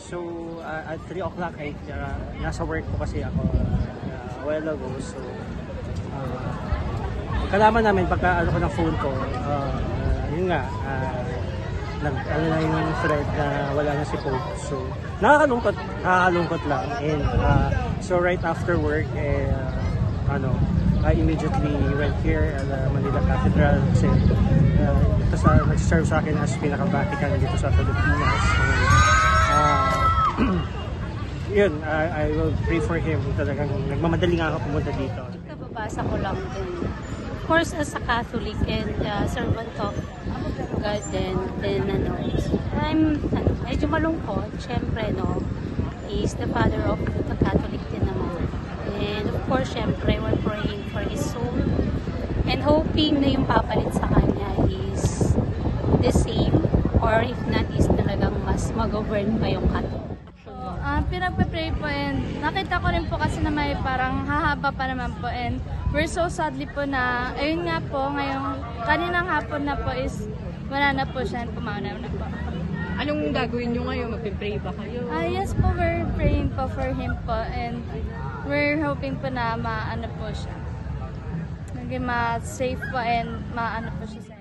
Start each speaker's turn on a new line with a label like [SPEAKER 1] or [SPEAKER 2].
[SPEAKER 1] So, at 3 o'clock ay nasa work po kasi ako a while ago. So, kalaman namin pagka ano ko ng phone ko, yun nga, ano na yung thread na wala na si Pope. So, nakakalungkot lang. And so right after work, I immediately went here at Manila Cathedral kasi ito nag-serve sa akin as pinaka-Vatican dito sa Pilipinas. Yun, I will pray for him. Talagang nagmamadali nga ako pumunta dito.
[SPEAKER 2] Nababasa ko lang din. Of course, as a Catholic and servant of God, then I'm medyo malungkot. Siyempre, he is the father of the Catholic din naman. And of course, siyempre, we're praying for his soul and hoping na yung papalit sa kanya is the same or if not, is talagang mas mag-govern pa yung Catholic.
[SPEAKER 3] Pinagpa-pray po and nakita ko rin po kasi na may parang hahaba pa naman po and we're so sadly po na ayun nga po ngayong kaninang hapon na po is wala na po siya, pumauna na po.
[SPEAKER 4] Anong gagawin nyo ngayon? Magpipray ba kayo?
[SPEAKER 3] Yes po, we're praying po for him po and we're hoping po na maano po siya. Naging ma-safe po and maano po siya.